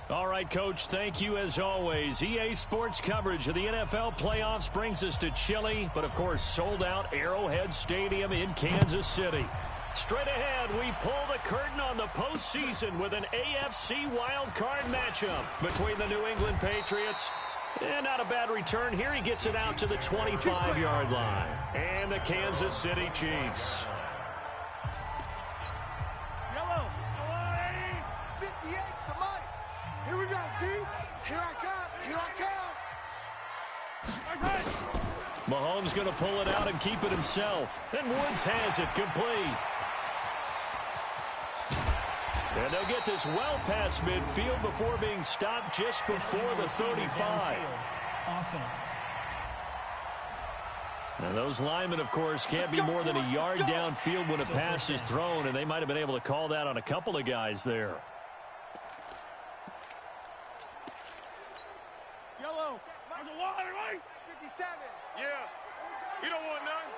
All right, Coach, thank you as always. EA Sports coverage of the NFL playoffs brings us to chilly, but of course sold-out Arrowhead Stadium in Kansas City. Straight ahead, we pull the curtain on the postseason with an AFC wildcard matchup between the New England Patriots. And not a bad return here. He gets it out to the 25-yard line. And the Kansas City Chiefs. Yellow. 58, come on. Here we go, D. Here I come. Mahomes going to pull it out and keep it himself. And Woods has it complete. And they'll get this well past midfield before being stopped just before the 35. Offense. And those linemen, of course, can't be more than a yard downfield when a pass is thrown, and they might have been able to call that on a couple of guys there. Yellow. There's a wide, right? 57. Yeah. You don't want none.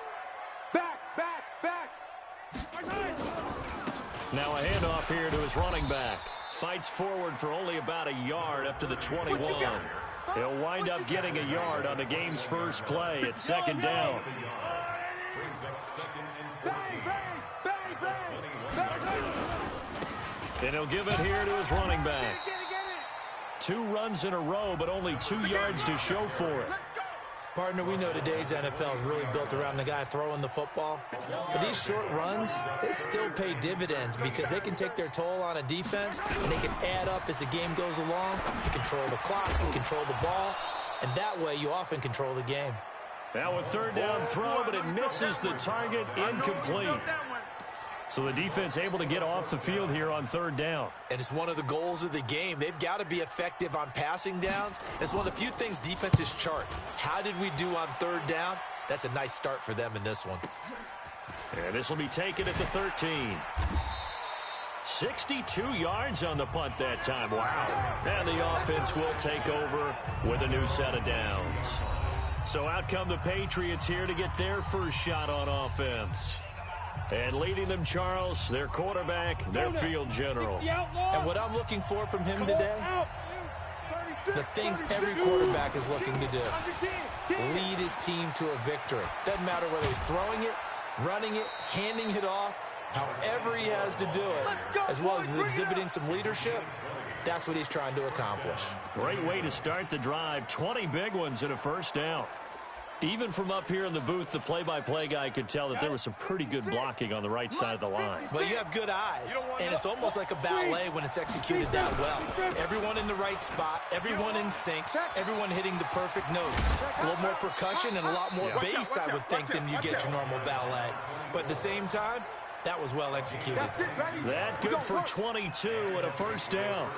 Back. Now a handoff here to his running back. Fights forward for only about a yard up to the 21. He'll wind up getting a yard on the game's first play at second down. And he'll give it here to his running back. 2 runs in a row, but only 2 yards to show for it. Partner, we know today's NFL is really built around the guy throwing the football. But these short runs, they still pay dividends because they can take their toll on a defense, and they can add up as the game goes along. You control the clock, you control the ball, and that way you often control the game. Now a third down throw, but it misses the target, incomplete. So the defense able to get off the field here on third down. And it's one of the goals of the game. They've got to be effective on passing downs. It's one of the few things defenses chart. How did we do on third down? That's a nice start for them in this one. And this will be taken at the 13. 62 yards on the punt that time. Wow. And the offense will take over with a new set of downs. So out come the Patriots here to get their first shot on offense. And leading them, Charles, their quarterback, their field general. And what I'm looking for from him today, the things every quarterback is looking to do. Lead his team to a victory. Doesn't matter whether he's throwing it, running it, handing it off, however he has to do it, as well as exhibiting some leadership. That's what he's trying to accomplish. Great way to start the drive. 20 big ones and a first down. Even from up here in the booth, the play-by-play guy could tell that there was some pretty good blocking on the right side of the line. Well, you have good eyes, and it's almost like a ballet when it's executed that well. Everyone in the right spot, everyone in sync, everyone hitting the perfect notes. A little more percussion and a lot more bass, I would think, than you get your normal ballet. But at the same time, that was well executed. That good for 22 and a first down.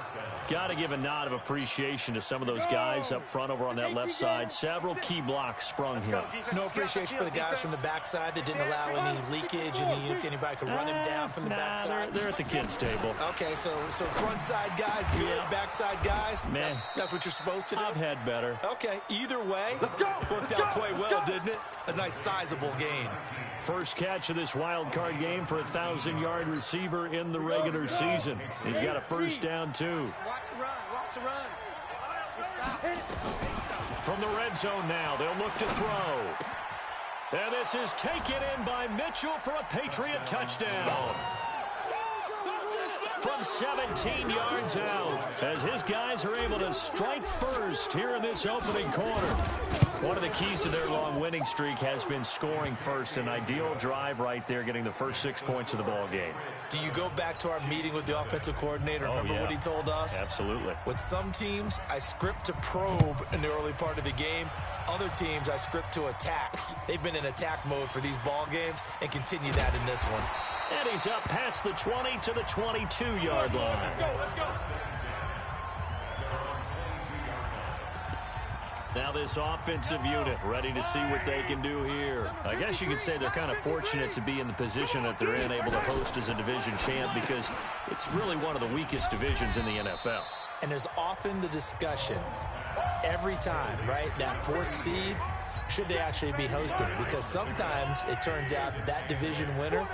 Got to give a nod of appreciation to some of those guys up front over on that left side. Several key blocks sprung here. No appreciation for the guys from the backside that didn't allow any leakage, and anybody could run him down from the backside. They're at the kids' table. Okay, so front side guys good, backside guys, man, that's what you're supposed to do. I've had better. Okay, either way, worked out quite well, didn't it? A nice sizable gain. First catch of this wild card game for a 1,000-yard receiver in the regular season. He's got a first down, too. Watch the run. From the red zone now, they'll look to throw. And this is taken in by Mitchell for a Patriot touchdown. From 17 yards out, as his guys are able to strike first here in this opening quarter. One of the keys to their long winning streak has been scoring first. An ideal drive right there, getting the first 6 points of the ball game. Do you go back to our meeting with the offensive coordinator? Remember what he told us? Absolutely. With some teams, I script to probe in the early part of the game. Other teams, I script to attack. They've been in attack mode for these ball games and continue that in this one. And he's up past the 20 to the 22-yard line. Let's go. Now this offensive unit ready to see what they can do here. I guess you could say they're kind of fortunate to be in the position that they're in, able to host as a division champ, because it's really one of the weakest divisions in the NFL. And there's often the discussion every time, right? That fourth seed, should they actually be hosting? Because sometimes it turns out that division winner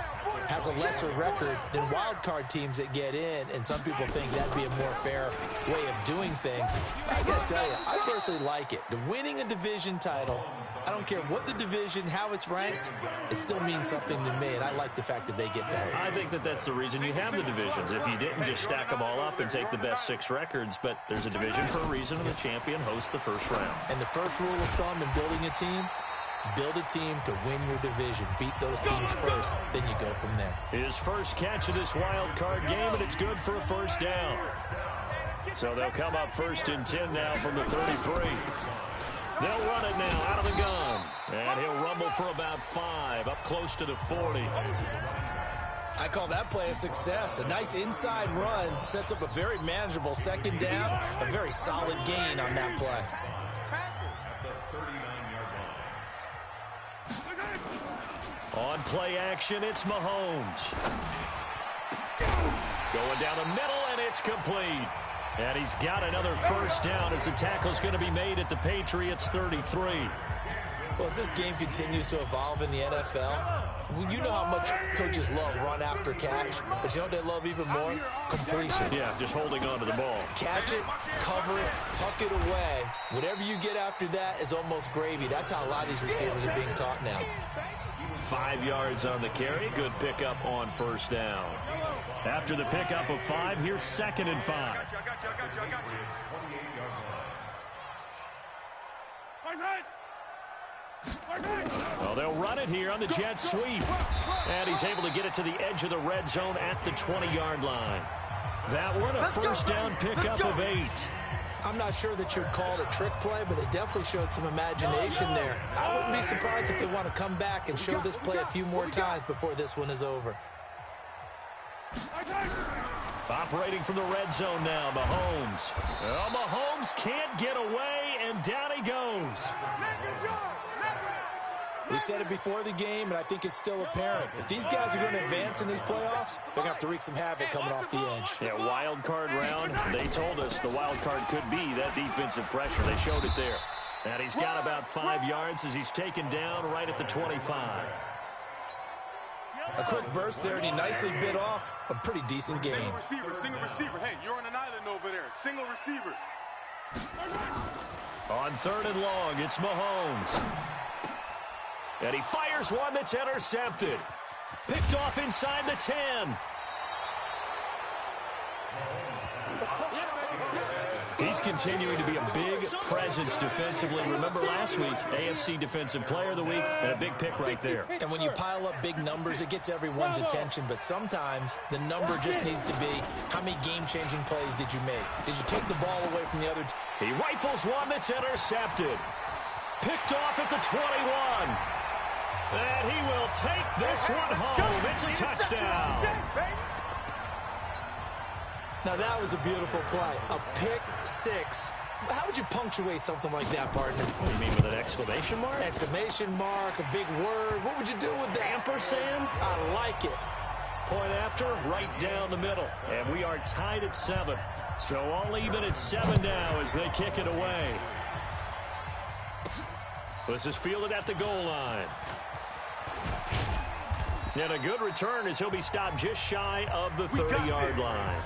has a lesser record than wild card teams that get in, and some people think that'd be a more fair way of doing things. But I gotta tell you, I personally like it. The winning a division title, I don't care what the division, how it's ranked, it still means something to me, and I like the fact that they get to host. I think that that's the reason you have the divisions. If you didn't just stack them all up and take the best 6 records, but there's a division for a reason, and the champion hosts the first round. And the first rule of thumb in building a team, build a team to win your division. Beat those teams first, then you go from there. His first catch of this wild card game, and it's good for a first down. So they'll come up 1st and 10 now from the 33. They'll run it now out of the gun. And he'll rumble for about 5, up close to the 40. I call that play a success. A nice inside run sets up a very manageable second down. A very solid gain on that play. On play action, it's Mahomes. Going down the middle, and it's complete. And he's got another first down as the tackle's going to be made at the Patriots' 33. Well, as this game continues to evolve in the NFL, you know how much coaches love run after catch, but you know what they love even more? Completion. Yeah, just holding on to the ball. Catch it, cover it, tuck it away. Whatever you get after that is almost gravy. That's how a lot of these receivers are being taught now. 5 yards on the carry. Good pickup on first down. After the pickup of 5, here's 2nd and 5. Well, they'll run it here on the jet sweep. And he's able to get it to the edge of the red zone at the 20-yard line. That one, a first down pickup of 8. I'm not sure that you'd call it a trick play, but they definitely showed some imagination there. I wouldn't be surprised if they want to come back and show this play a few more times before this one is over. Operating from the red zone now, Mahomes. Well, Mahomes can't get away, and down he goes. We said it before the game, and I think it's still apparent. If these guys are going to advance in these playoffs, they're going to have to wreak some havoc coming off the edge. Yeah, wild card round. They told us the wild card could be that defensive pressure. They showed it there. And he's got about 5 yards as he's taken down right at the 25. A quick burst there, and he nicely bit off a pretty decent game. Single receiver. Hey, you're on an island over there. Single receiver. On 3rd and long, it's Mahomes. And he fires one that's intercepted. Picked off inside the 10. He's continuing to be a big presence defensively. Remember last week, AFC Defensive Player of the Week, and a big pick right there. And when you pile up big numbers, it gets everyone's attention. But sometimes the number just needs to be, how many game-changing plays did you make? Did you take the ball away from the other team? He rifles one that's intercepted. Picked off at the 21. And he will take this one home. It's a touchdown. Now, that was a beautiful play. A pick 6. How would you punctuate something like that, partner? What do you mean, with an exclamation mark? Exclamation mark, a big word. What would you do with that? Ampersand? I like it. Point after, right down the middle. And we are tied at 7. So all even at 7 now as they kick it away. This is fielded at the goal line. And a good return as he'll be stopped just shy of the 30-yard line.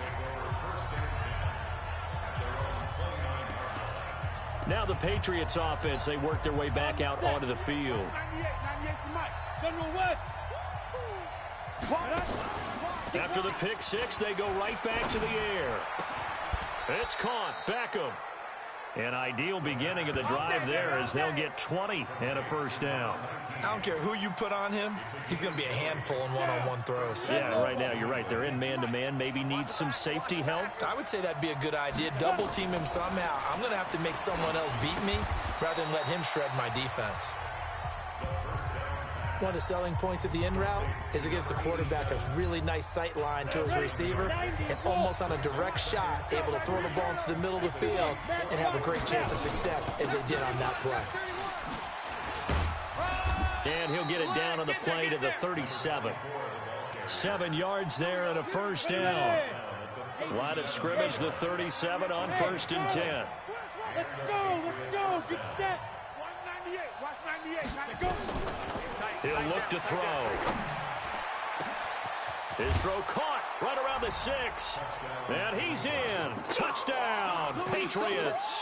Now the Patriots offense, they work their way back out onto the field. After the pick 6, they go right back to the air. It's caught. Beckham. An ideal beginning of the drive there as they'll get 20 and a first down. I don't care who you put on him. He's going to be a handful in one-on-one throws. Yeah, right now, you're right. They're in man-to-man. Maybe need some safety help. I would say that'd be a good idea. Double team him somehow. I'm going to have to make someone else beat me rather than let him shred my defense. One of the selling points of the in route is it gives the quarterback a really nice sight line to his receiver and almost on a direct shot able to throw the ball into the middle of the field and have a great chance of success as they did on that play. And he'll get it down on the play to the 37. 7 yards there and a first down. Line of scrimmage, the 37 on 1st and 10. Let's go, get set. 198, watch 98, gotta go. He'll look to throw. His throw caught right around the 6. And he's in. Touchdown, Patriots.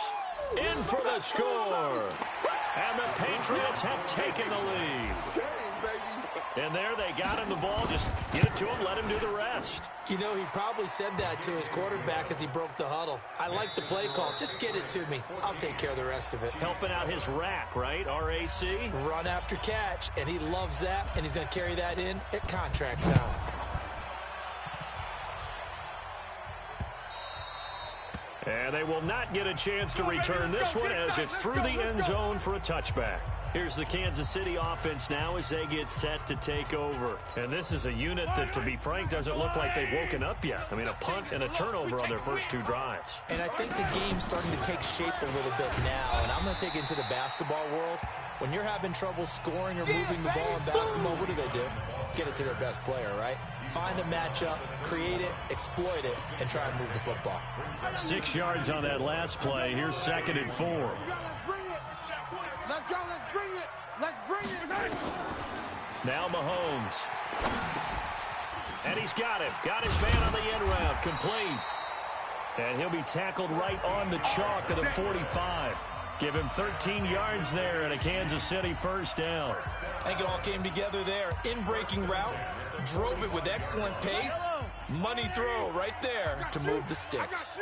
In for the score. And the Patriots have taken the lead. And there they got him the ball. Just get it to him, let him do the rest. You know, he probably said that to his quarterback as he broke the huddle. I like the play call. Just get it to me. I'll take care of the rest of it. Helping out his rack, right? RAC? Run after catch, and he loves that, and he's going to carry that in at contract time. And they will not get a chance to return this one as it's through the end zone for a touchback. Here's the Kansas City offense now as they get set to take over. And this is a unit that, to be frank, doesn't look like they've woken up yet. I mean, a punt and a turnover on their first 2 drives. And I think the game's starting to take shape a little bit now. And I'm going to take it into the basketball world. When you're having trouble scoring or moving the ball in basketball, what do? Get it to their best player, right? Find a matchup, create it, exploit it, and try and move the football. 6 yards on that last play. Here's 2nd and 4. Let's go, let's bring it. Let's bring it. Now Mahomes. And he's got it. Got his man on the end route. Complete. And he'll be tackled right on the chalk of the 45. Give him 13 yards there and a Kansas City first down. I think it all came together there. In-breaking route. Drove it with excellent pace. Money throw right there to move the sticks.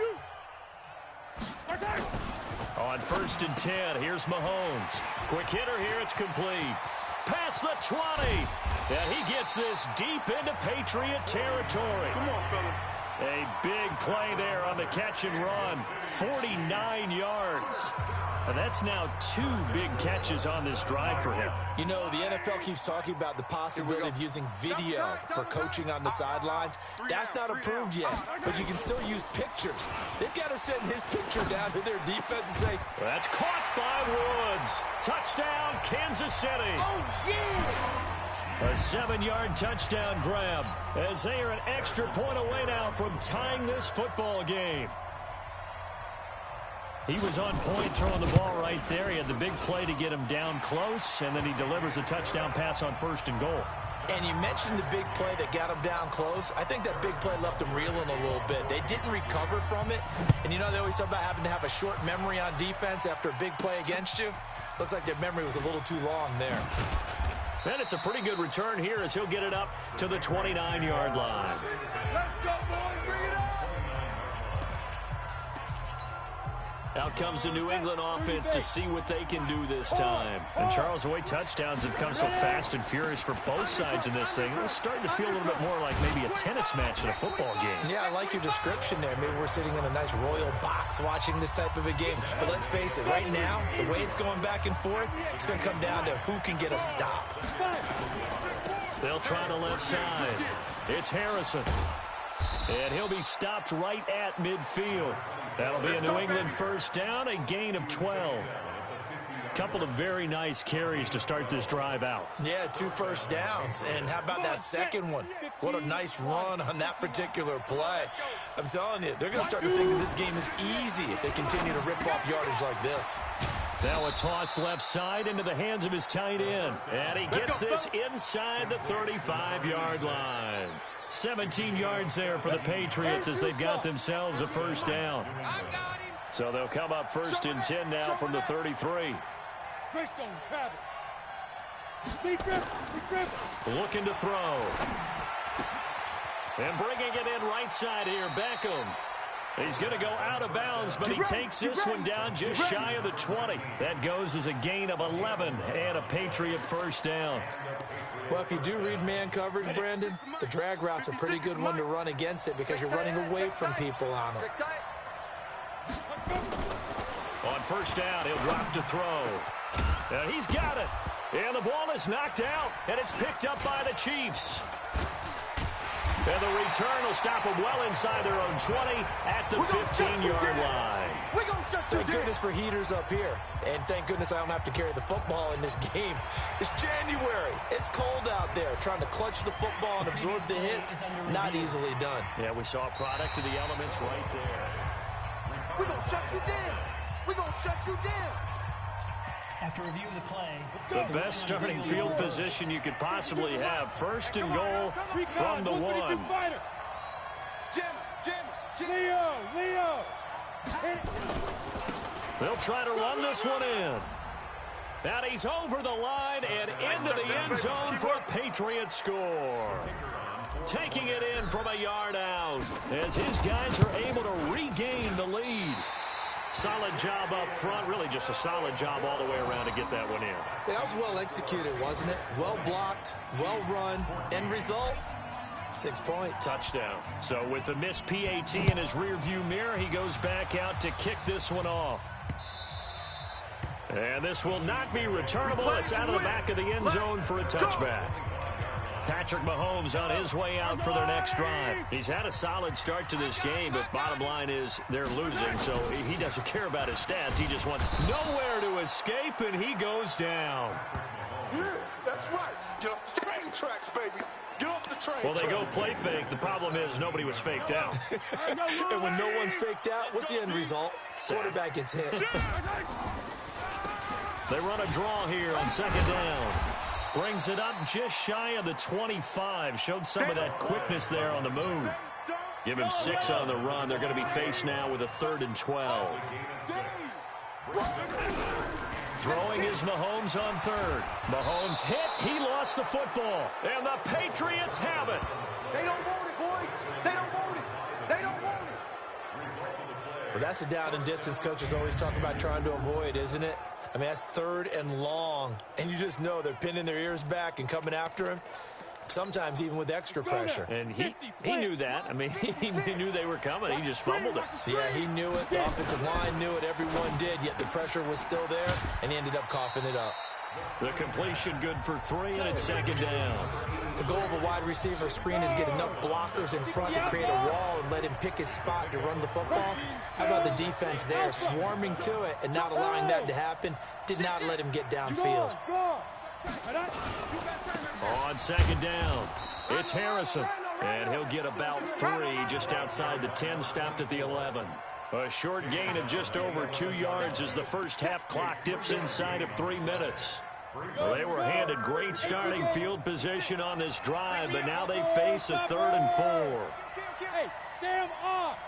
On 1st and 10, here's Mahomes. Quick hitter here, it's complete. Past the 20. And he gets this deep into Patriot territory. Come on, fellas. A big play there on the catch and run. 49 yards. And that's now 2 big catches on this drive for him. You know, the NFL keeps talking about the possibility of using video for coaching on the sidelines. That's not approved yet, but you can still use pictures. They've got to send his picture down to their defense and say, that's caught by Woods. Touchdown, Kansas City. Oh, yeah! A 7-yard touchdown grab as they are an extra point away now from tying this football game. He was on point throwing the ball right there. He had the big play to get him down close, and then he delivers a touchdown pass on 1st and goal. And you mentioned the big play that got him down close. I think that big play left him reeling a little bit. They didn't recover from it. And you know, they always talk about having to have a short memory on defense after a big play against you. Looks like their memory was a little too long there. And it's a pretty good return here as he'll get it up to the 29-yard line. Let's go, boys. Bring it up. Out comes the New England offense to see what they can do this time. And Charles, the way touchdowns have come so fast and furious for both sides in this thing, it's starting to feel a little bit more like maybe a tennis match in a football game. Yeah, I like your description there. Maybe we're sitting in a nice royal box watching this type of a game. But let's face it, right now, the way it's going back and forth, it's going to come down to who can get a stop. They'll try the left side. It's Harrison. And he'll be stopped right at midfield. That'll be a New England first down, a gain of 12. A couple of very nice carries to start this drive out. Yeah, 2 first downs. And how about that second one? What a nice run on that particular play. I'm telling you, they're going to start to think that this game is easy if they continue to rip off yardage like this. Now a toss left side into the hands of his tight end. And he gets this inside the 35-yard line. 17 yards there for the Patriots as they've got themselves a first down. So they'll come up 1st and 10 now from the 33. Looking to throw. And bringing it in right side here, Beckham. He's going to go out of bounds, but he takes this one down just shy of the 20. That goes as a gain of 11 and a Patriot first down. Well, if you do read man coverage, Brandon, the drag route's a pretty good one to run against it because you're running away from people on it. On first down, he'll drop to throw. And he's got it. And the ball is knocked out, and it's picked up by the Chiefs. And the return will stop them well inside their own 20 at the 15-yard line. Thank goodness for heaters up here. And thank goodness I don't have to carry the football in this game. It's January. It's cold out there. Trying to clutch the football and absorb the hits, not easily done. Yeah, we saw a product of the elements right there. We're going to shut you down. We're going to shut you down. After review of the play, the best starting field position you could possibly have. First and goal from the 1. Leo. They'll try to run this one in. And he's over the line and into the end zone for a Patriot score. Taking it in from a yard out as his guys are able to regain the lead. Solid job up front, really just a solid job all the way around to get that one in. That was well executed, wasn't it? Well blocked, well run, end result, 6 points. Touchdown. So with the missed PAT in his rearview mirror, he goes back out to kick this one off. And this will not be returnable. It's out of the back of the end zone for a touchback. Patrick Mahomes on his way out for their next drive. He's had a solid start to this game, but bottom line is they're losing, so he doesn't care about his stats. He just wants nowhere to escape, and he goes down. Yeah, that's right. Get off the train tracks, baby. Get off the train Well, they go play fake. The problem is nobody was faked out. And when no one's faked out, what's the end result? Quarterback gets hit. They run a draw here on second down. Brings it up just shy of the 25. Showed some of that quickness there on the move. Give him 6 on the run. They're going to be faced now with a 3rd and 12. Throwing is Mahomes on 3rd. Mahomes hit. He lost the football. And the Patriots have it. They don't want it, boys. They don't want it. They don't want it. Well, that's a down and distance coaches always talk about trying to avoid, isn't it? I mean, that's 3rd and long, and you just know they're pinning their ears back and coming after him, sometimes even with extra pressure. And he knew that. I mean, he knew they were coming. He just fumbled it. Yeah, he knew it. The offensive line knew it. Everyone did, yet the pressure was still there, and he ended up coughing it up. The completion good for 3, and it's second down. The goal of a wide receiver screen is get enough blockers in front to create a wall and let him pick his spot to run the football. How about the defense there, swarming to it and not allowing that to happen? Did not let him get downfield. On second down, it's Harrison. And he'll get about 3 just outside the 10, stopped at the 11. A short gain of just over 2 yards as the first half clock dips inside of 3 minutes. Well, they were handed great starting field position on this drive, but now they face a 3rd and 4. Hey, Sam off.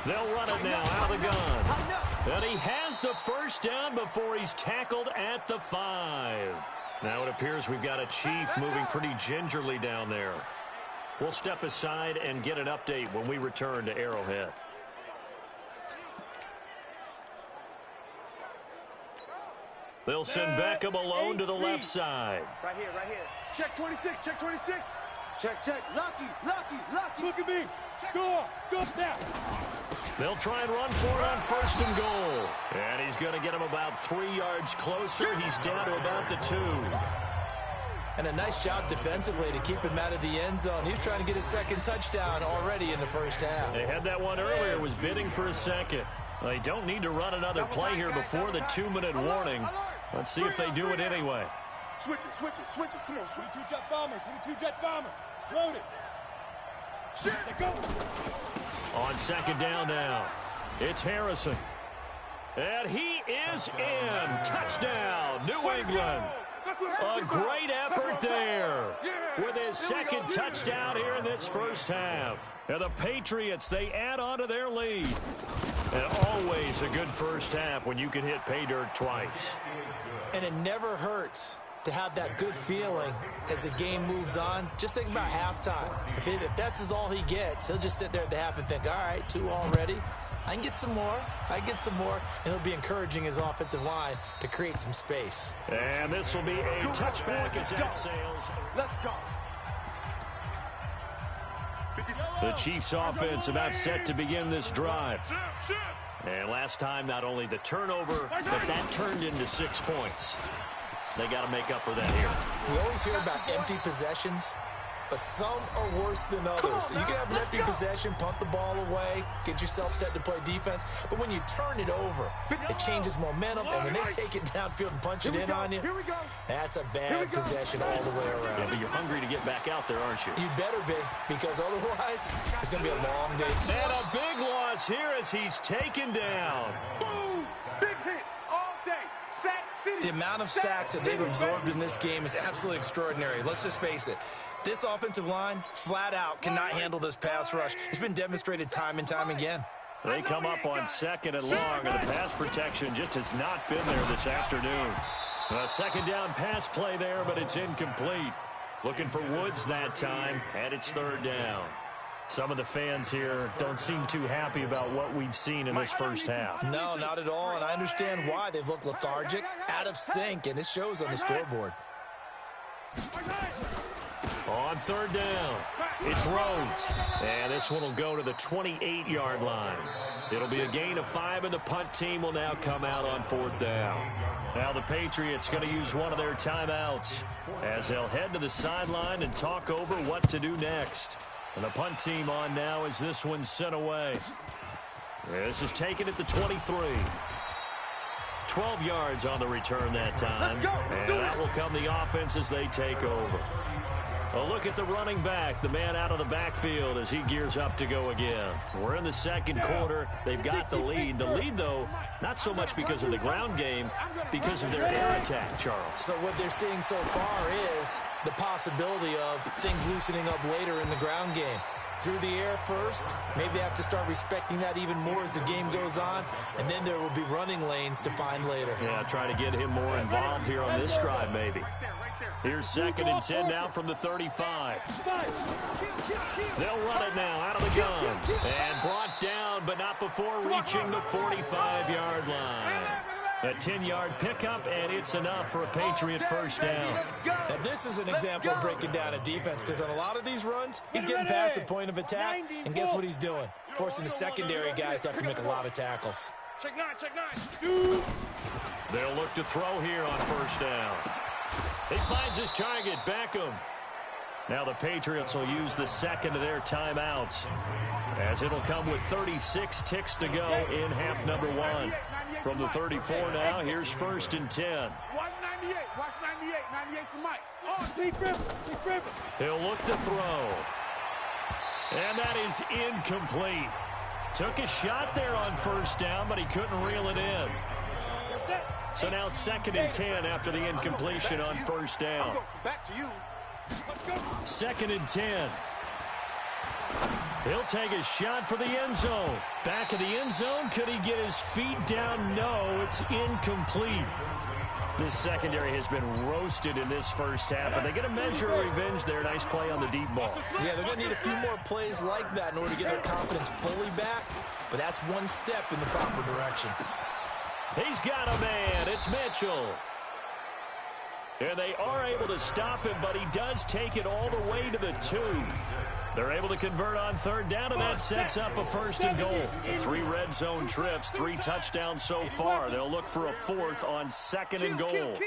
They'll run it now out of the gun. And he has the first down before he's tackled at the 5. Now it appears we've got a Chief moving pretty gingerly down there. We'll step aside and get an update when we return to Arrowhead. They'll send Beckham alone to the left side. Right here. Check 26, check 26. Check. Lucky. Look at me. Go now. They'll try and run for it on 1st and goal. And he's going to get him about 3 yards closer. He's down to about the 2. And a nice job defensively to keep him out of the end zone. He was trying to get his 2nd touchdown already in the first half. They had that one earlier, was bidding for a 2nd. They don't need to run another play here before the 2-minute warning. Let's see if they do it anyway. Switch it. Come on, 22 jet bomber. Load it. Shit, go. On second down now, it's Harrison. And he is in. Touchdown, New England. A great effort there with his 2nd touchdown here in this first half. And the Patriots, they add on to their lead. And always a good first half when you can hit pay dirt twice. And it never hurts to have that good feeling as the game moves on. Just think about halftime. If that's all he gets, he'll just sit there at the half and think, all right, 2 already. I can get some more. And he'll be encouraging his offensive line to create some space. And this will be a touchback as that sails. Let's go. The Chiefs offense about set to begin this drive. And last time, not only the turnover, but that turned into 6 points. They got to make up for that here. We always hear about empty possessions, but some are worse than others. You can have an empty possession, punt the ball away, get yourself set to play defense, but when you turn it over, it changes momentum, and when they take it downfield and punch it in on you, that's a bad possession all the way around. Yeah, but you're hungry to get back out there, aren't you? You better be, because otherwise, it's going to be a long day. And a big loss here as he's taken down. Boom! Big hit all day. The amount of sacks that they've absorbed in this game is absolutely extraordinary. Let's just face it. This offensive line, flat out, cannot handle this pass rush. It's been demonstrated time and time again. They come up on 2nd and long, and the pass protection just has not been there this afternoon. A second down pass play there, but it's incomplete. Looking for Woods that time, and it's 3rd down. Some of the fans here don't seem too happy about what we've seen in this first half. No, not at all, and I understand why. They've looked lethargic, out of sync, and it shows on the scoreboard. On 3rd down, it's Rhodes, and this one will go to the 28-yard line. It'll be a gain of 5, and the punt team will now come out on 4th down. Now the Patriots going to use one of their timeouts as they'll head to the sideline and talk over what to do next. And the punt team on now as this one's sent away. This is taken at the 23. 12 yards on the return that time. And that will come the offense as they take over. A look at the running back, the man out of the backfield as he gears up to go again. We're in the second quarter. They've got the lead. The lead, though, not so much because of the ground game, because of their air attack, Charles. So what they're seeing so far is the possibility of things loosening up later in the ground game. Through the air first, maybe they have to start respecting that even more as the game goes on, and then there will be running lanes to find later. Yeah, try to get him more involved here on this drive, maybe. Here's 2nd and 10 now from the 35. They'll run it now out of the gun. And brought down, but not before reaching the 45-yard line. A 10-yard pickup, and it's enough for a Patriot first down. Now, this is an example of breaking down a defense, because on a lot of these runs, he's getting past the point of attack, and guess what he's doing? Forcing the secondary guys to have to make a lot of tackles. Check nine. They'll look to throw here on 1st down. He finds his target, Beckham. Now the Patriots will use the second of their timeouts, as it'll come with 36 ticks to go in half number 1. From the 34 now, here's 1st and 10. Watch 98. Watch 98. 98's the mic. Oh, deep river. He'll look to throw. And that is incomplete. Took a shot there on 1st down, but he couldn't reel it in. So now 2nd and 10 after the incompletion on 1st down. Back to you. 2nd and 10. He'll take a shot for the end zone. Back of the end zone. Could he get his feet down? No, it's incomplete. This secondary has been roasted in this first half, but they get a measure of revenge there. Nice play on the deep ball. Yeah, they're going to need a few more plays like that in order to get their confidence fully back, but that's one step in the proper direction. He's got a man. It's Mitchell. And they are able to stop him, but he does take it all the way to the 2. They're able to convert on 3rd down, and that sets up a 1st and goal. 3 red zone trips, 3 touchdowns so far. They'll look for a 4th on 2nd and goal.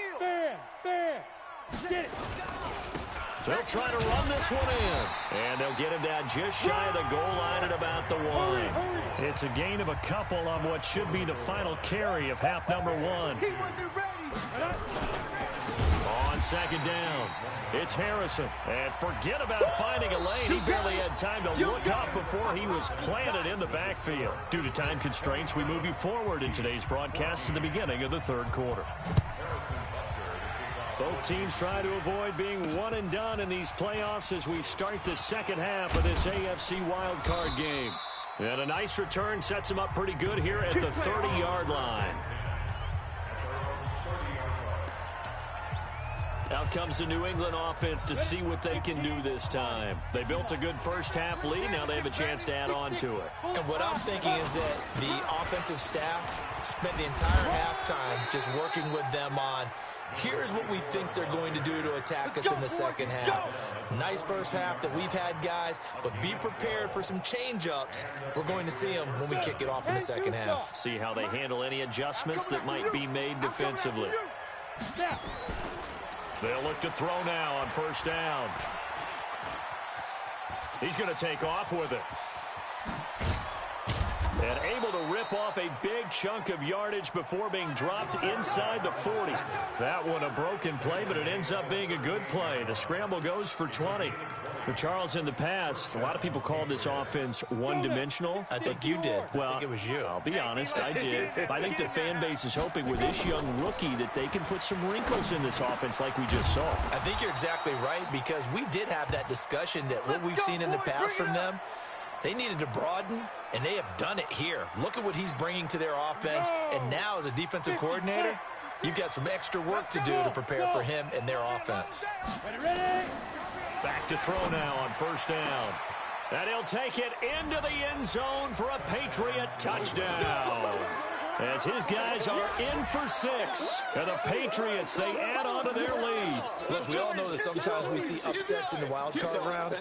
They'll try to run this one in. And they'll get him down just shy of the goal line at about the 1. It's a gain of a couple on what should be the final carry of half number 1. On 2nd down, it's Harrison. And forget about finding a lane. He barely had time to look up before he was planted in the backfield. Due to time constraints, we move you forward in today's broadcast to the beginning of the 3rd quarter. Both teams try to avoid being one and done in these playoffs as we start the second half of this AFC wildcard game. And a nice return sets them up pretty good here at the 30-yard line. Out comes the New England offense to see what they can do this time. They built a good first half lead. Now they have a chance to add on to it. And what I'm thinking is that the offensive staff spent the entire halftime just working with them on, here's what we think they're going to do to attack us in the second half. Nice first half that we've had, guys, but be prepared for some change-ups. We're going to see them when we kick it off in the second half. See how they handle any adjustments that might be made defensively. They'll look to throw now on 1st down. He's going to take off with it. And able to rip off a big chunk of yardage before being dropped inside the 40. That one a broken play, but it ends up being a good play. The scramble goes for 20. For Charles, in the past, a lot of people called this offense one-dimensional. I think you did. Well, I think it was you. I'll be honest, I did. I think the fan base is hoping with this young rookie that they can put some wrinkles in this offense like we just saw. I think you're exactly right, because we did have that discussion that what we've seen in the past from them, they needed to broaden, and they have done it here. Look at what he's bringing to their offense, and now as a defensive coordinator, you've got some extra work to do to prepare for him and their offense. Back to throw now on first down. And he'll take it into the end zone for a Patriot touchdown. As his guys are in for 6. And the Patriots, they add on to their lead. Look, we all know that sometimes we see upsets in the wild card round.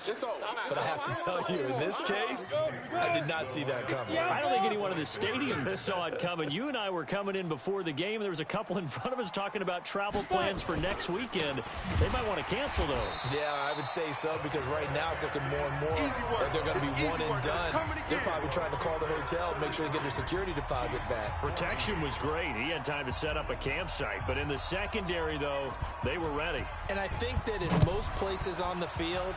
But I have to tell you, in this case, I did not see that coming. I don't think anyone in the stadium saw it coming. You and I were coming in before the game. There was a couple in front of us talking about travel plans for next weekend. They might want to cancel those. Yeah, I would say so, because right now it's looking more and more that they're going to be one and done. They're probably trying to call the hotel, make sure they get their security deposit back. Protection was great. He had time to set up a campsite. But in the secondary, though, they were ready. And I think that in most places on the field,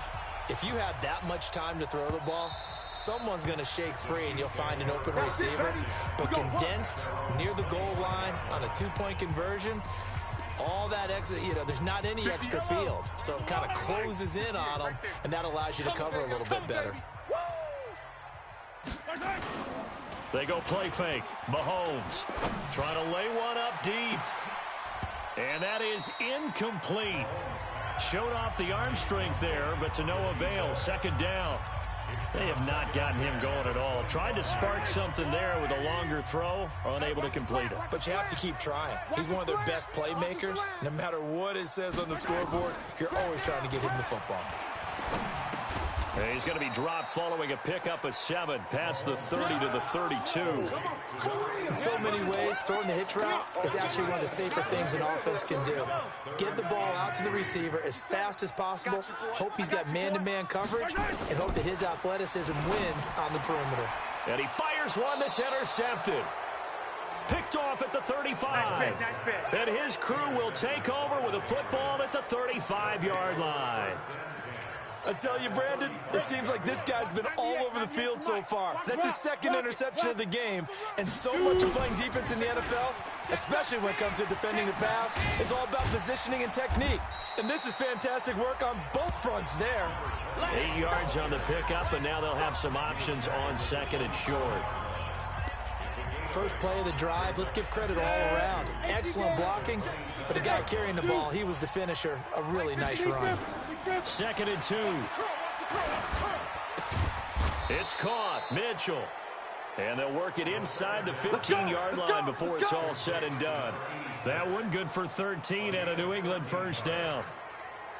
if you have that much time to throw the ball, someone's going to shake free and you'll find an open receiver. But condensed near the goal line on a 2-point conversion, all that extra, there's not any extra field. So it kind of closes in on them, and that allows you to cover a little bit better. They go play fake. Mahomes trying to lay one up deep. And that is incomplete. Showed off the arm strength there, but to no avail. Second down. They have not gotten him going at all. Tried to spark something there with a longer throw, unable to complete it. But you have to keep trying. He's one of their best playmakers. No matter what it says on the scoreboard, you're always trying to get him the football. And he's going to be dropped following a pickup of 7 past the 30 to the 32. In so many ways, throwing the hitch route is actually one of the safer things an offense can do. Get the ball out to the receiver as fast as possible, hope he's got man-to-man coverage, and hope that his athleticism wins on the perimeter. And he fires one that's intercepted. Picked off at the 35. Nice pick. And his crew will take over with a football at the 35-yard line. I tell you, Brandon, it seems like this guy's been all over the field so far. That's his second interception of the game. And so much of playing defense in the NFL, especially when it comes to defending the pass, is all about positioning and technique. And this is fantastic work on both fronts there. 8 yards on the pickup, and now they'll have some options on second and short. First play of the drive, let's give credit all around. Excellent blocking, but the guy carrying the ball, he was the finisher. A really nice run. Second and 2. It's caught. Mitchell. And they'll work it inside the 15-yard line before it's all said and done. That one good for 13 and a New England first down.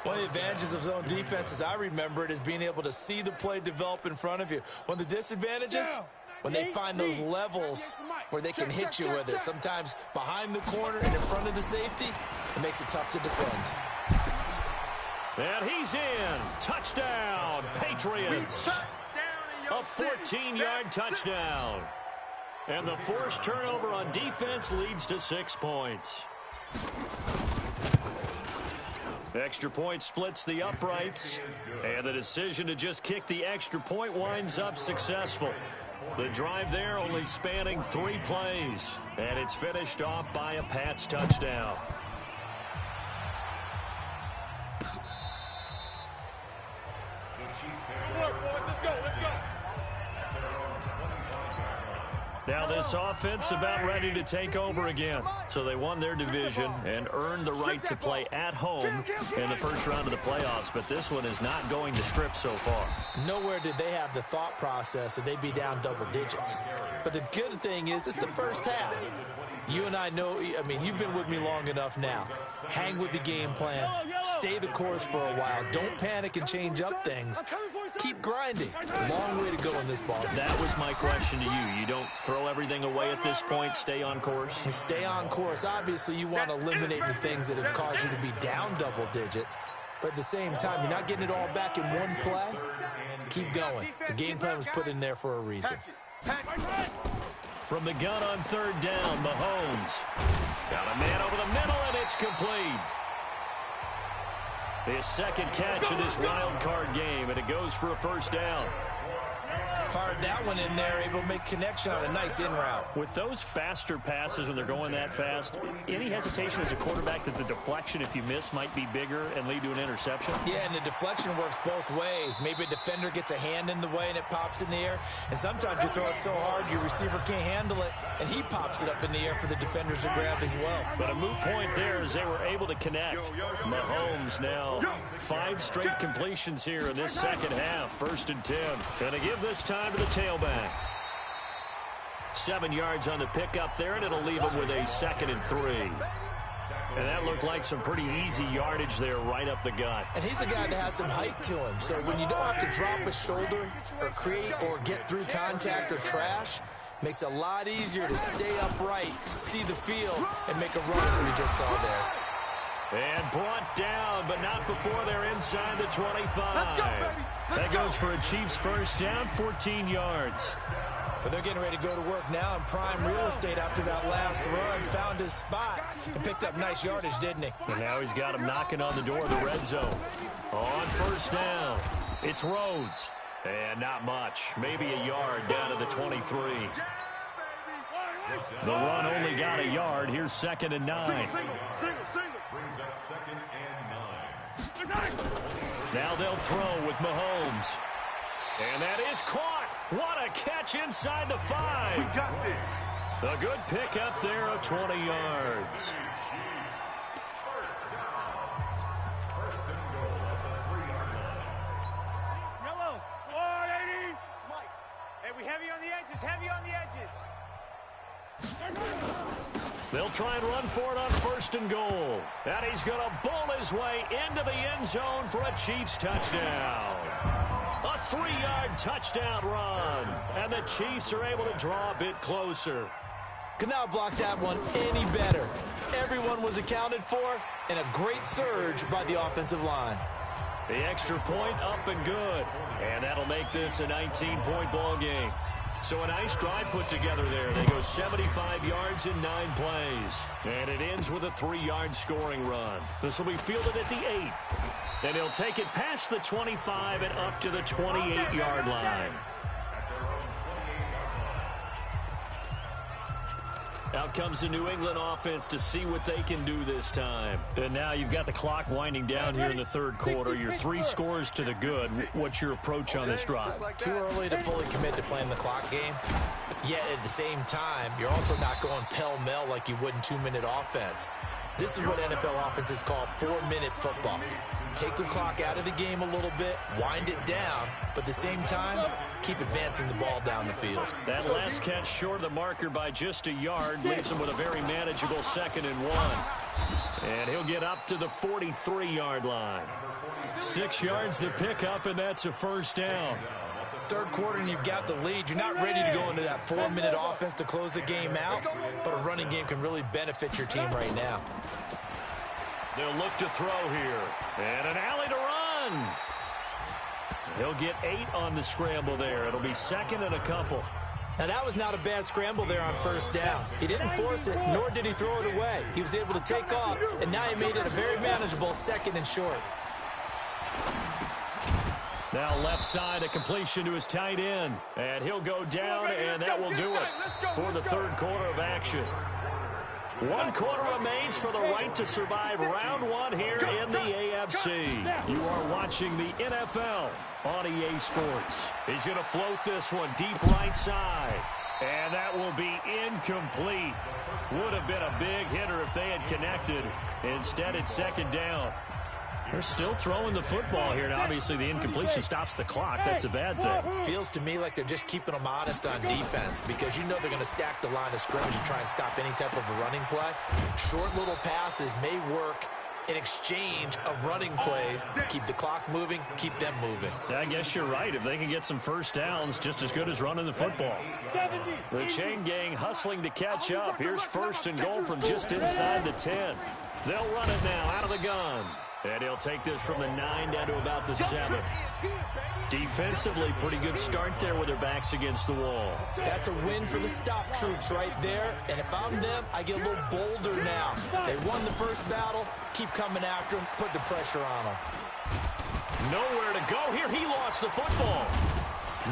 One of the advantages of zone defense, as I remember it, is being able to see the play develop in front of you. One of the disadvantages, when they find those levels where they can hit you with it, sometimes behind the corner and in front of the safety, it makes it tough to defend. And he's in. Touchdown, Patriots. A 14-yard touchdown. And the forced turnover on defense leads to 6 points. Extra point splits the uprights. And the decision to just kick the extra point winds up successful. The drive there only spanning 3 plays. And it's finished off by a Pats touchdown. Now this offense about ready to take over again. So they won their division and earned the right to play at home in the first round of the playoffs. But this one is not going to script so far. Nowhere did they have the thought process that they'd be down double digits. But the good thing is it's the first half. You and I know, I mean, you've been with me long enough now. Hang with the game plan. Stay the course for a while. Don't panic and change up things. Keep grinding. Long way to go in this ball. That was my question to you. You don't throw everything away at this point. Stay on course. And stay on course. Obviously, you want to eliminate the things that have caused you to be down double digits. But at the same time, you're not getting it all back in one play. Keep going. The game plan was put in there for a reason. From the gun on third down, Mahomes. Got a man over the middle, and it's complete. His second catch of this wild card game, and it goes for a first down. Fired that one in there, able to make connection on a nice in route. With those faster passes when they're going that fast, any hesitation as a quarterback that the deflection, if you miss, might be bigger and lead to an interception? Yeah, and the deflection works both ways. Maybe a defender gets a hand in the way and it pops in the air. And sometimes you throw it so hard your receiver can't handle it, and he pops it up in the air for the defenders to grab as well. But a moot point there as they were able to connect. Mahomes now 5 straight completions here in this second half. 1st and 10. Going to give this time to the tailback. 7 yards on the pickup there, and it'll leave him with a 2nd and 3. And that looked like some pretty easy yardage there right up the gut. And he's a guy that has some height to him. So when you don't have to drop a shoulder or create or get through contact or trash, makes it a lot easier to stay upright, see the field, and make a run as we just saw there. And brought down, but not before they're inside the 25. That goes for a Chiefs first down, 14 yards. But they're getting ready to go to work now in prime real estate after that last run. Found his spot and picked up nice yardage, didn't he? And now he's got him knocking on the door of the red zone. On first down, it's Rhodes. And not much, maybe a yard down to the 23. The run only got a yard. Here's 2nd and 9. Now they'll throw with Mahomes. And that is caught. What a catch inside the 5. We got this. A good pickup there of 20 yards. Yellow, 180. Hey, we heavy on the edges, heavy on the edges. They'll try and run for it on 1st and goal. And he's going to bowl his way into the end zone for a Chiefs touchdown. A 3-yard touchdown run. And the Chiefs are able to draw a bit closer. Could not block that one any better. Everyone was accounted for, and a great surge by the offensive line. The extra point up and good. And that'll make this a 19-point ball game. So a nice drive put together there. They go 75 yards in 9 plays. And it ends with a 3-yard scoring run. This will be fielded at the 8. And he'll take it past the 25 and up to the 28-yard line. Out comes the New England offense to see what they can do this time. And now you've got the clock winding down here in the 3rd quarter. You're 3 scores to the good. What's your approach on this drive? Too early to fully commit to playing the clock game. Yet at the same time, you're also not going pell-mell like you would in 2-minute offense. This is what NFL offenses call 4-minute football. Take the clock out of the game a little bit, wind it down, but at the same time, keep advancing the ball down the field. That last catch short of the marker by just a yard leaves him with a very manageable 2nd and 1. And he'll get up to the 43-yard line. 6 yards the pickup, and that's a first down. 3rd quarter and you've got the lead. You're not ready to go into that 4-minute offense to close the game out, but a running game can really benefit your team right now. They'll look to throw here. And an alley to run. He'll get 8 on the scramble there. It'll be 2nd and a couple. Now, that was not a bad scramble there on 1st down. He didn't force it, nor did he throw it away. He was able to take off, and now he made it a very manageable 2nd and short. Now left side, a completion to his tight end. And he'll go down, and that will do it for the 3rd quarter of action. 1 quarter remains for the right to survive round 1 here in the AFC. You are watching the NFL on EA Sports. He's going to float this one deep right side. And that will be incomplete. Would have been a big hitter if they had connected. Instead, it's 2nd down. They're still throwing the football here. Now, obviously, the incompletion stops the clock. That's a bad thing. Feels to me like they're just keeping them honest on defense because you know they're going to stack the line of scrimmage and try and stop any type of a running play. Short little passes may work in exchange of running plays. Keep the clock moving, keep them moving. I guess you're right. If they can get some first downs, just as good as running the football. The chain gang hustling to catch up. Here's 1st and goal from just inside the 10. They'll run it now out of the gun. And he'll take this from the 9 down to about the 7. Defensively, pretty good start there with their backs against the wall. That's a win for the stop troops right there. And if I'm them, I get a little bolder now. They won the first battle. Keep coming after them. Put the pressure on them. Nowhere to go here. He lost the football.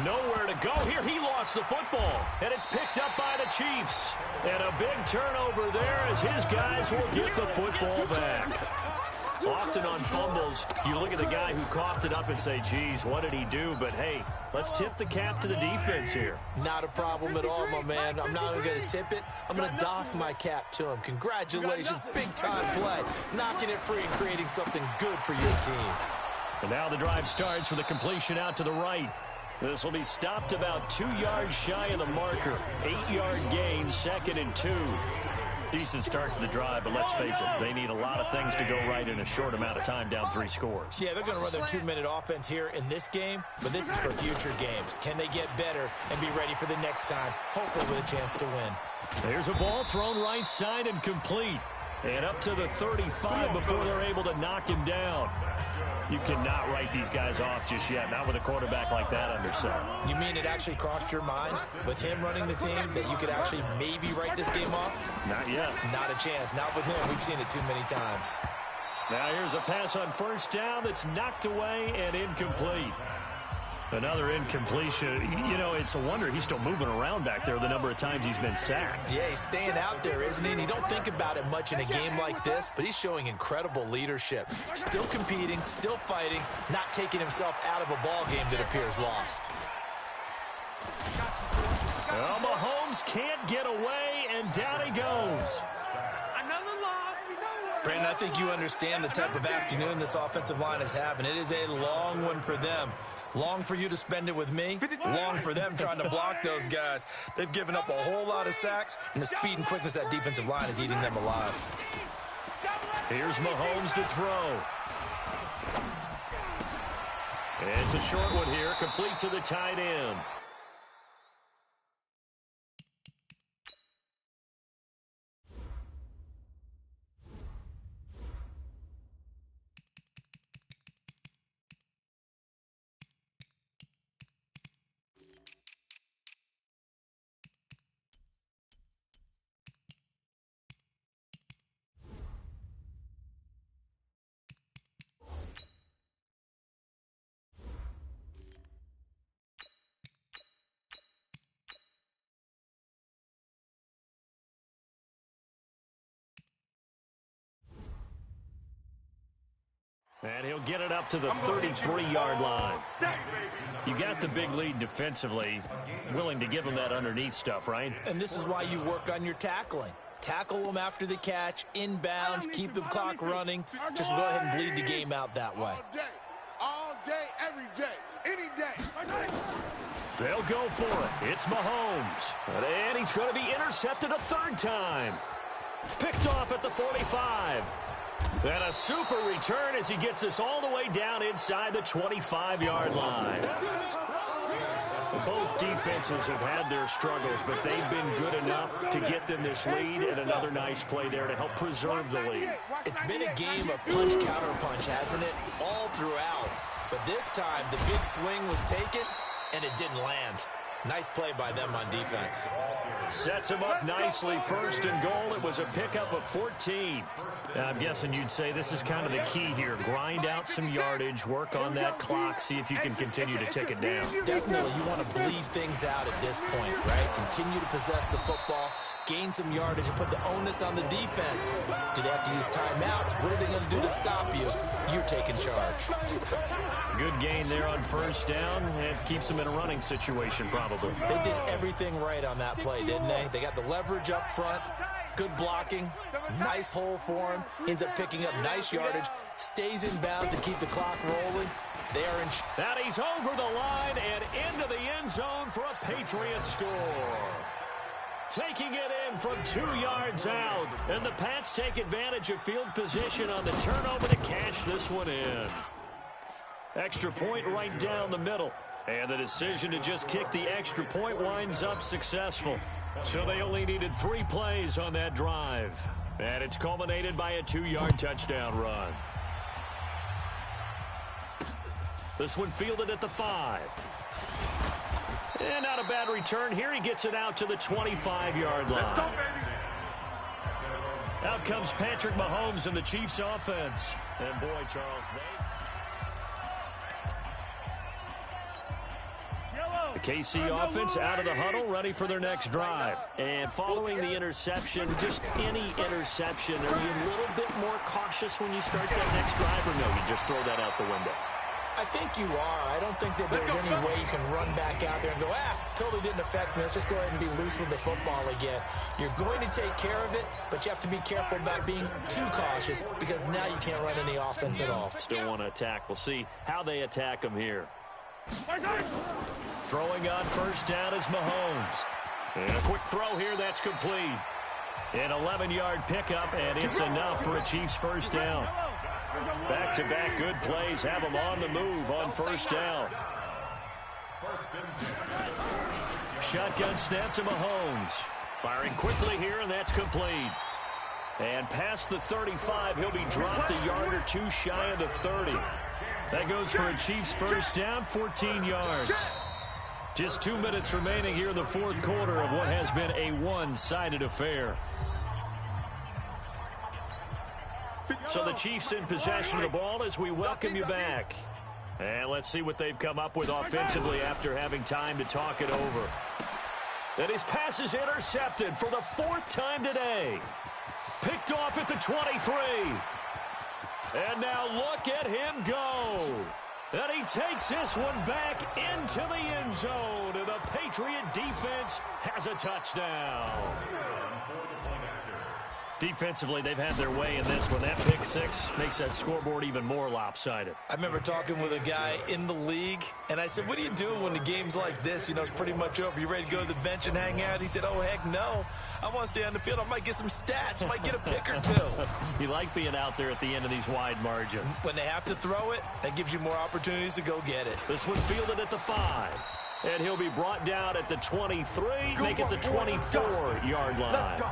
Nowhere to go here. He lost the football. And it's picked up by the Chiefs. And a big turnover there as his guys will get the football back. Often on fumbles, you look at the guy who coughed it up and say, geez, what did he do? But, hey, let's tip the cap to the defense here. Not a problem at all, my man. I'm not even going to tip it. I'm going to doff my cap to him. Congratulations, big-time play. Knocking it free and creating something good for your team. And now the drive starts with a completion out to the right. This will be stopped about 2 yards shy of the marker. 8-yard gain, 2nd and 2. Decent start to the drive, but let's face it, they need a lot of things to go right in a short amount of time, down 3 scores. Yeah, they're going to run their 2-minute offense here in this game, but this is for future games. Can they get better and be ready for the next time, hopefully with a chance to win? There's a ball thrown right side and complete. And up to the 35 before they're able to knock him down. You cannot write these guys off just yet, not with a quarterback like that under center. You mean it actually crossed your mind with him running the team that you could actually maybe write this game off? Not yet. Not a chance. Not with him. We've seen it too many times. Now here's a pass on first down that's knocked away and incomplete. Another incompletion. You know, it's a wonder he's still moving around back there the number of times he's been sacked. Yeah, he's staying out there, isn't he? And you don't think about it much in a game like this, but he's showing incredible leadership. Still competing, still fighting, not taking himself out of a ball game that appears lost. Well, Mahomes can't get away, and down he goes. Brandon, I think you understand the type of afternoon this offensive line is having. It is a long one for them. Long for you to spend it with me. Long for them trying to block those guys. They've given up a whole lot of sacks, and the speed and quickness of that defensive line is eating them alive. Here's Mahomes to throw. It's a short one here, complete to the tight end. And he'll get it up to the 33-yard line. You got the big lead defensively, willing to give them that underneath stuff, right? And this is why you work on your tackling. Tackle them after the catch, inbounds, keep the clock running. Just go ahead and bleed the game out that way. All day, every day, any day. They'll go for it. It's Mahomes. And he's going to be intercepted a 3rd time. Picked off at the 45. And a super return as he gets us all the way down inside the 25-yard line. Both defenses have had their struggles, but they've been good enough to get them this lead, and another nice play there to help preserve the lead. It's been a game of punch-counter-punch, hasn't it? All throughout. But this time, the big swing was taken, and it didn't land. Nice play by them on defense. Sets him up nicely. 1st and goal. It was a pickup of 14. I'm guessing you'd say this is kind of the key here. Grind out some yardage, work on that clock, see if you can continue to tick it down. Definitely, you want to bleed things out at this point, right? Continue to possess the football, gain some yardage, and put the onus on the defense. Do they have to use timeouts? What are they going to do to stop you? You're taking charge. Good gain there on 1st down. It keeps them in a running situation, probably. They did everything right on that play, didn't they? They got the leverage up front, good blocking, nice hole for him, ends up picking up nice yardage, stays in bounds and keep the clock rolling. They are in. Now he's over the line and into the end zone for a Patriot score. Taking it in from 2 yards out. And the Pats take advantage of field position on the turnover to cash this one in. Extra point right down the middle. And the decision to just kick the extra point winds up successful. So they only needed 3 plays on that drive. And it's culminated by a 2-yard touchdown run. This one fielded at the 5. And not a bad return here. He gets it out to the 25-yard line. Let's go, baby. Out comes Patrick Mahomes and the Chiefs offense. And boy, Charles, the KC offense out of the huddle, ready for their next drive. And following the interception, just any interception, are you a little bit more cautious when you start that next drive, or no, you just throw that out the window? I think you are. I don't think that there's any way you can run back out there and go, totally didn't affect me. Let's just go ahead and be loose with the football again. You're going to take care of it, but you have to be careful about being too cautious because now you can't run any offense at all. Still want to attack. We'll see how they attack them here. Throwing on first down is Mahomes. And a quick throw here, that's complete. An 11-yard pickup, and it's enough for a Chiefs first down. Back-to-back good plays have them on the move on first down. Shotgun snap to Mahomes. Firing quickly here, and that's complete. And past the 35, he'll be dropped a yard or two shy of the 30. That goes for a Chiefs first down, 14 yards. Just 2 minutes remaining here in the fourth quarter of what has been a one-sided affair. So the Chiefs in possession of the ball as we welcome you back. And let's see what they've come up with offensively after having time to talk it over. And his pass is intercepted for the 4th time today. Picked off at the 23. And now look at him go. And he takes this one back into the end zone. And the Patriot defense has a touchdown. Defensively, they've had their way in this one. That pick six makes that scoreboard even more lopsided. I remember talking with a guy in the league, and I said, what do you do when the game's like this? You know, it's pretty much over. You ready to go to the bench and hang out? He said, oh, heck no. I want to stay on the field. I might get some stats. I might get a pick or two. You like being out there at the end of these wide margins. When they have to throw it, that gives you more opportunities to go get it. This one fielded at the 5. And he'll be brought down at the 23, make it the 24-yard line. Let's go.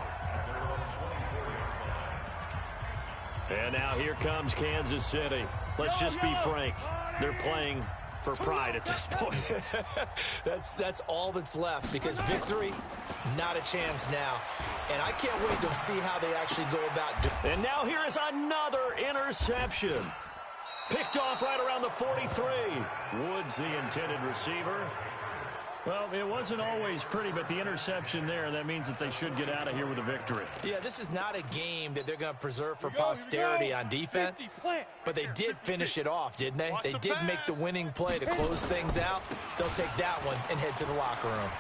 And now here comes Kansas City. Let's just be frank. They're playing for pride at this point. That's all that's left because victory, not a chance now. And I can't wait to see how they actually go about doing it. And now here is another interception. Picked off right around the 43. Woods, the intended receiver. Well, it wasn't always pretty, but the interception there, that means that they should get out of here with a victory. Yeah, this is not a game that they're going to preserve for posterity on defense, but they did finish it off, didn't they? They did make the winning play to close things out. They'll take that one and head to the locker room.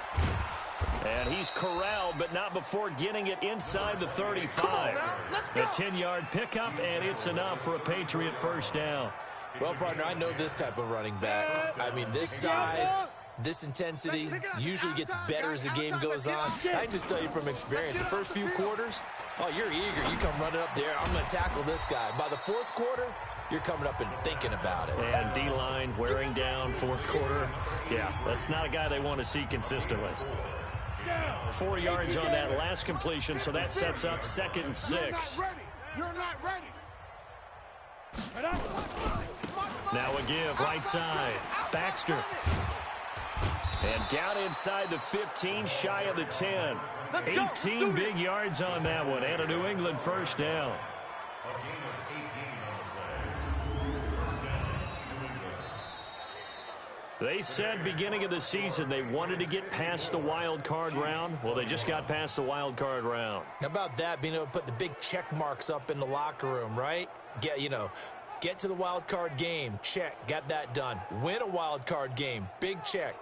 And he's corralled, but not before getting it inside the 35. A 10-yard pickup, and it's enough for a Patriot first down. Well, partner, I know this type of running back. I mean, this size, this intensity usually gets better as the game goes on. I can just tell you from experience, the first few quarters, oh, you're eager. You come running up there, I'm going to tackle this guy. By the fourth quarter, you're coming up and thinking about it. And D-line wearing down fourth quarter. Yeah, that's not a guy they want to see consistently. 4 yards on that last completion, so that sets up 2nd and 6. You're not ready. Now a give, right side. Baxter. And down inside the 15, shy of the 10. 18 big yards on that one, and a New England first down. They said beginning of the season they wanted to get past the wild card round. Well, they just got past the wild card round. How about that, being able to put the big check marks up in the locker room, right? Get to the wild card game, check, got that done. Win a wild card game, big check.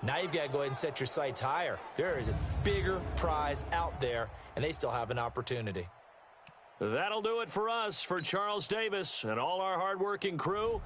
Now you've got to go ahead and set your sights higher. There is a bigger prize out there, and they still have an opportunity. That'll do it for us. For Charles Davis and all our hardworking crew,